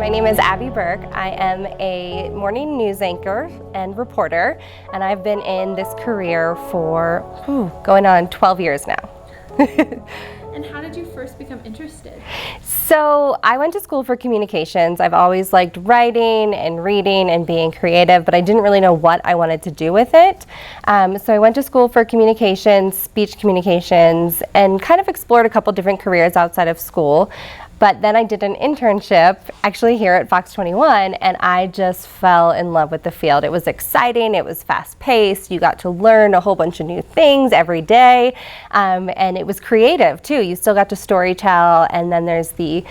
My name is Abby Burke. I am a morning news anchor and reporter, and I've been in this career for going on 12 years now. And how did you first become interested? So I went to school for communications. I've always liked writing and reading and being creative, but I didn't really know what I wanted to do with it. So I went to school for communications, speech communications, and kind of explored a couple different careers outside of school. But then I did an internship actually here at Fox 21, and I just fell in love with the field. It was exciting, it was fast paced, you got to learn a whole bunch of new things every day, and it was creative too. You still got to storytell, and then there's the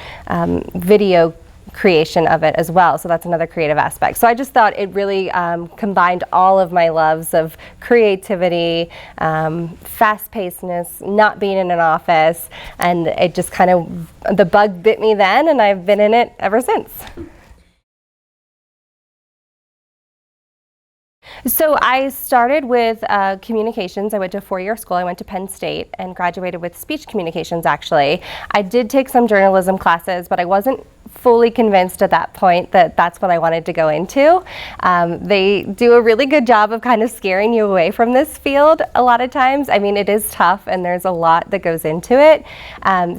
video creation of it as well, so that's another creative aspect. So I just thought it really combined all of my loves of creativity, fast-pacedness, not being in an office, and it just kind of, the bug bit me then, and I've been in it ever since. So I started with communications. I went to a four-year school. I went to Penn State and graduated with speech communications, actually. I did take some journalism classes, but I wasn't fully convinced at that point that that's what I wanted to go into. They do a really good job of kind of scaring you away from this field a lot of times. I mean, it is tough and there's a lot that goes into it.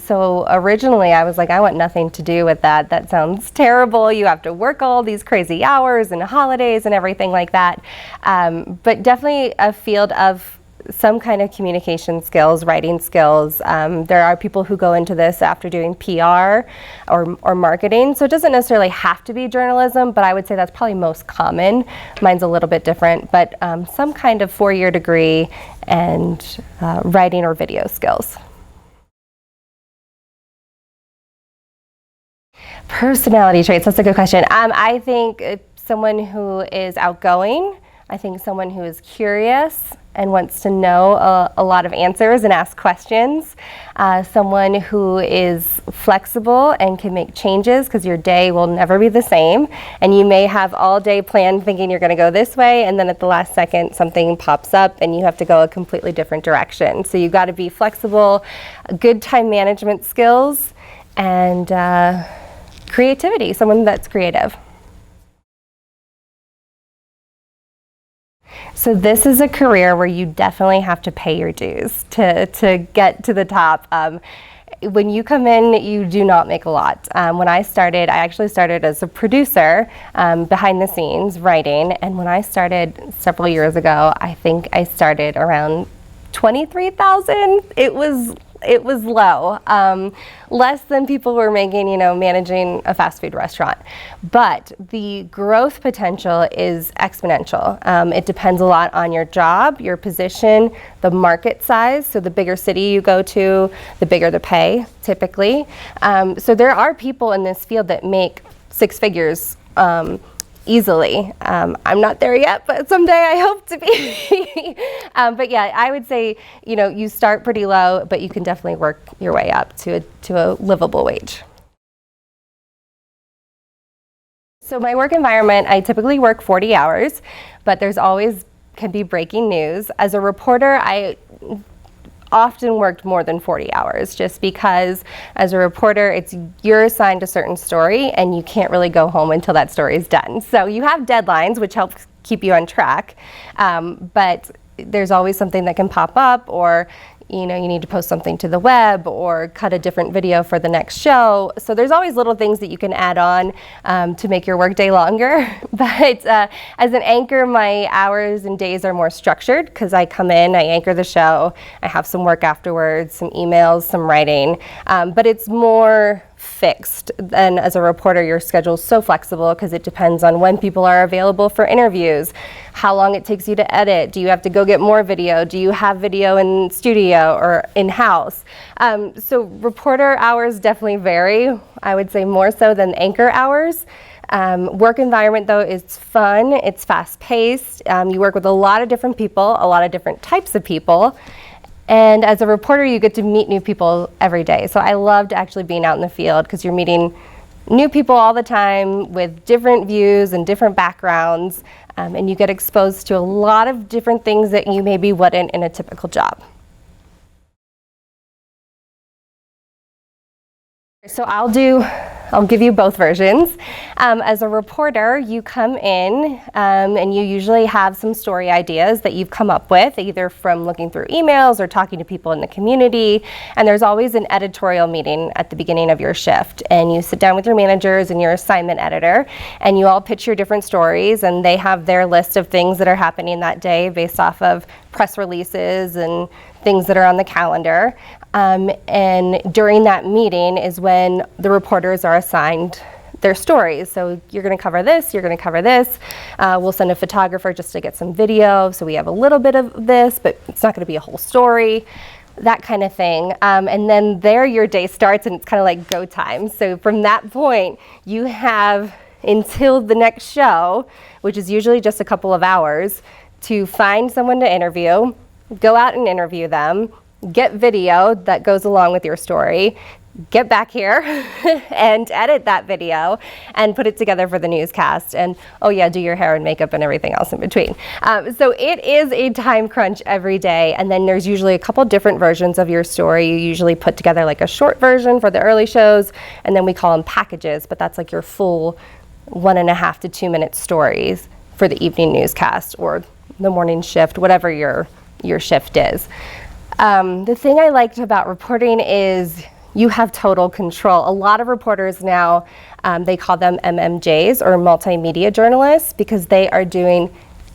So originally I was like, I want nothing to do with that. That sounds terrible. You have to work all these crazy hours and holidays and everything like that. But definitely a field of some kind of communication skills, writing skills. There are people who go into this after doing PR or marketing, so it doesn't necessarily have to be journalism, but I would say that's probably most common. Mine's a little bit different, but some kind of four-year degree and writing or video skills. Personality traits, that's a good question. I think someone who is outgoing. I think someone who is curious and wants to know a lot of answers and ask questions. Someone who is flexible and can make changes, because your day will never be the same. And you may have all day planned thinking you're going to go this way, and then at the last second something pops up and you have to go a completely different direction. So you've got to be flexible, good time management skills, and creativity, someone that's creative. So this is a career where you definitely have to pay your dues to get to the top. When you come in, you do not make a lot. When I started, I actually started as a producer behind the scenes writing, and when I started several years ago, I think I started around $23,000. It was low, less than people were making, managing a fast food restaurant. But the growth potential is exponential. It depends a lot on your job, your position, the market size. So the bigger city you go to, the bigger the pay, typically. So there are people in this field that make six figures easily. I'm not there yet, but someday I hope to be. But yeah, I would say, you start pretty low, but you can definitely work your way up to a livable wage. So my work environment, I typically work 40 hours, but there's always can be breaking news. As a reporter, I often worked more than 40 hours, just because as a reporter you're assigned a certain story and you can't really go home until that story is done. So you have deadlines, which help keep you on track, but there's always something that can pop up, or you need to post something to the web or cut a different video for the next show. So there's always little things that you can add on to make your workday longer. But as an anchor, my hours and days are more structured, because I come in, I anchor the show, I have some work afterwards, some emails, some writing, but it's more fixed. And as a reporter, your schedule is so flexible, because it depends on when people are available for interviews, how long it takes you to edit, do you have to go get more video, do you have video in studio or in-house. So reporter hours definitely vary, I would say more so than anchor hours. Work environment, though, is fun, it's fast-paced, you work with a lot of different people, a lot of different types of people. And as a reporter, you get to meet new people every day. So I loved actually being out in the field, because you're meeting new people all the time with different views and different backgrounds, and you get exposed to a lot of different things that you maybe wouldn't in a typical job. So I'll do I'll give you both versions. As a reporter, you come in and you usually have some story ideas that you've come up with, either from looking through emails or talking to people in the community. And there's always an editorial meeting at the beginning of your shift. And you sit down with your managers and your assignment editor, and you all pitch your different stories, and they have their list of things that are happening that day based off of press releases and things that are on the calendar. And during that meeting is when the reporters are assigned their stories. So you're going to cover this, you're going to cover this. We'll send a photographer just to get some video, so we have a little bit of this, but it's not going to be a whole story, that kind of thing. And then there your day starts, and it's kind of like go time. So from that point, you have until the next show, which is usually just a couple of hours, to find someone to interview, go out and interview them, get video that goes along with your story, get back here and edit that video and put it together for the newscast, and oh yeah, do your hair and makeup and everything else in between. So it is a time crunch every day, and then there's usually a couple different versions of your story. You usually put together like a short version for the early shows, and then we call them packages, but that's like your full 1.5 to 2 minute stories for the evening newscast or the morning shift, whatever your shift is. The thing I liked about reporting is you have total control. A lot of reporters now, they call them MMJs or multimedia journalists, because they are doing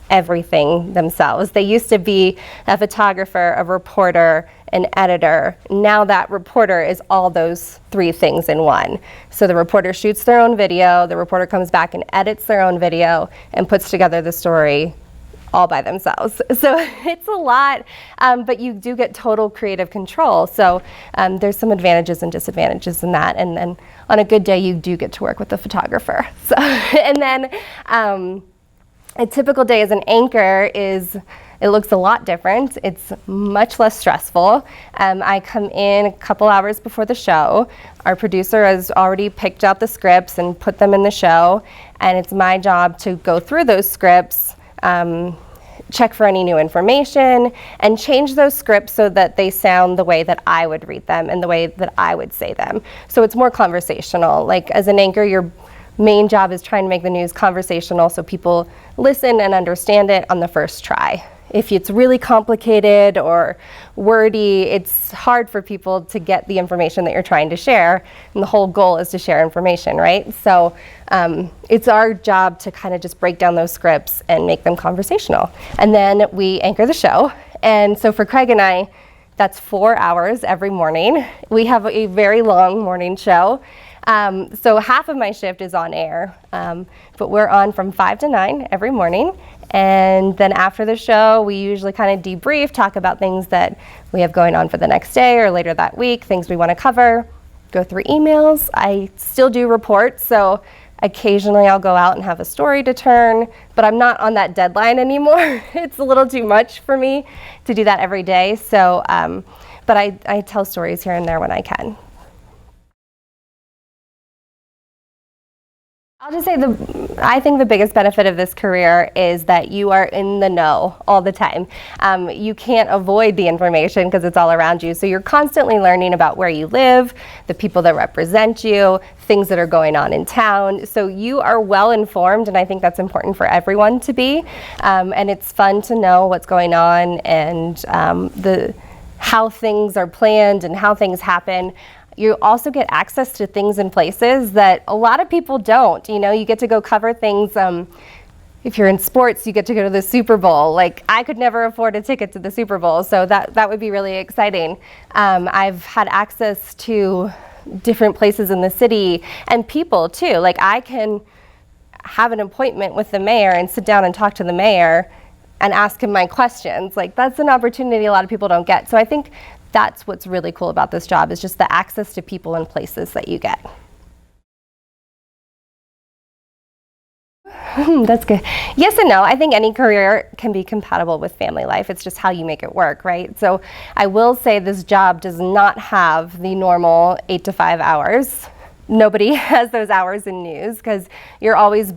everything themselves. They used to be a photographer, a reporter, an editor. Now that reporter is all those three things in one. So the reporter shoots their own video, the reporter comes back and edits their own video and puts together the story all by themselves. So it's a lot, but you do get total creative control. So there's some advantages and disadvantages in that. And then on a good day, you do get to work with the photographer. So, and then a typical day as an anchor it looks a lot different. It's much less stressful. I come in a couple hours before the show. Our producer has already picked out the scripts and put them in the show. And it's my job to go through those scripts, check for any new information, and change those scripts so that they sound the way that I would read them and the way that I would say them. So it's more conversational. Like as an anchor, your main job is trying to make the news conversational so people listen and understand it on the first try. If it's really complicated or wordy, it's hard for people to get the information that you're trying to share, and the whole goal is to share information, right? So it's our job to kind of just break down those scripts and make them conversational. And then we anchor the show. And so for Craig and I, that's 4 hours every morning. We have a very long morning show. So half of my shift is on air, but we're on from 5 to 9 every morning. And then after the show, we usually kind of debrief, talk about things that we have going on for the next day or later that week, things we want to cover, go through emails. I still do reports, so occasionally I'll go out and have a story to turn, but I'm not on that deadline anymore. It's a little too much for me to do that every day. So, but I tell stories here and there when I can. I'll just say I think the biggest benefit of this career is that you are in the know all the time. You can't avoid the information because it's all around you. So you're constantly learning about where you live, the people that represent you, things that are going on in town. So you are well informed, and I think that's important for everyone to be. And it's fun to know what's going on and how things are planned and how things happen. You also get access to things and places that a lot of people don't. You know, you get to go cover things. If you're in sports, you get to go to the Super Bowl. Like, I could never afford a ticket to the Super Bowl, so that would be really exciting. I've had access to different places in the city and people too. Like, I can have an appointment with the mayor and sit down and talk to the mayor and ask him my questions. Like, that's an opportunity a lot of people don't get. So I think that's what's really cool about this job, is just the access to people and places that you get. That's good. Yes and no. I think any career can be compatible with family life. It's just how you make it work, right? So I will say this job does not have the normal 8 to 5 hours. Nobody has those hours in news because you're always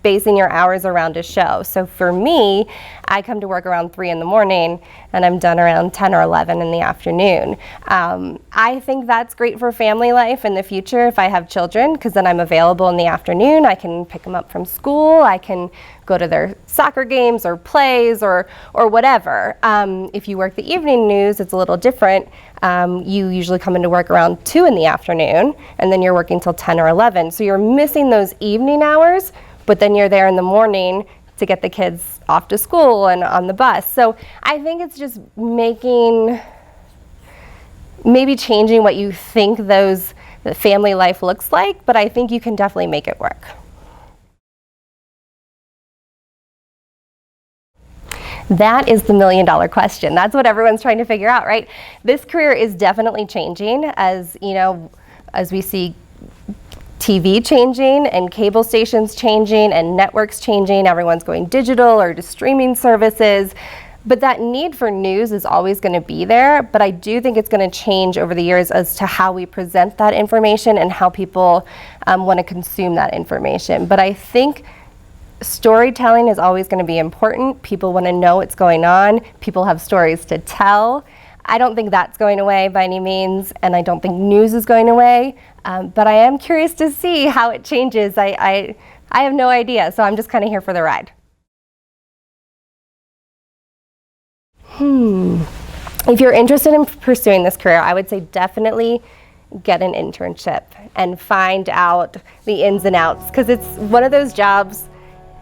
basing your hours around a show. So for me, I come to work around 3 in the morning and I'm done around 10 or 11 in the afternoon. I think that's great for family life in the future if I have children, because then I'm available in the afternoon. I can pick them up from school. I can go to their soccer games or plays or whatever. If you work the evening news, it's a little different. You usually come into work around 2 in the afternoon, and then you're working till 10 or 11. So you're missing those evening hours, but then you're there in the morning to get the kids off to school and on the bus. So I think it's just maybe changing what you think the family life looks like, but I think you can definitely make it work. That is the million-dollar question. That's what everyone's trying to figure out, right? This career is definitely changing as we see TV changing and cable stations changing and networks changing. Everyone's going digital or to streaming services. But that need for news is always going to be there. But I do think it's going to change over the years as to how we present that information and how people want to consume that information. But I think storytelling is always going to be important. People want to know what's going on. People have stories to tell. I don't think that's going away by any means, and I don't think news is going away. But I am curious to see how it changes. I have no idea, so I'm just kind of here for the ride. If you're interested in pursuing this career, I would say definitely get an internship and find out the ins and outs, because it's one of those jobs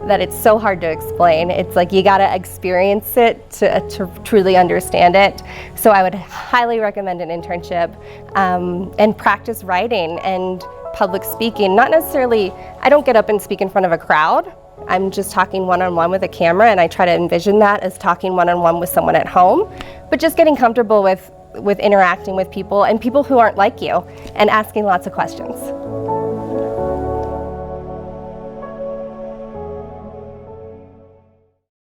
that it's so hard to explain. It's like you gotta experience it to truly understand it. So I would highly recommend an internship and practice writing and public speaking. Not necessarily, I don't get up and speak in front of a crowd. I'm just talking one-on-one with a camera, and I try to envision that as talking one-on-one with someone at home. But just getting comfortable with interacting with people and people who aren't like you and asking lots of questions.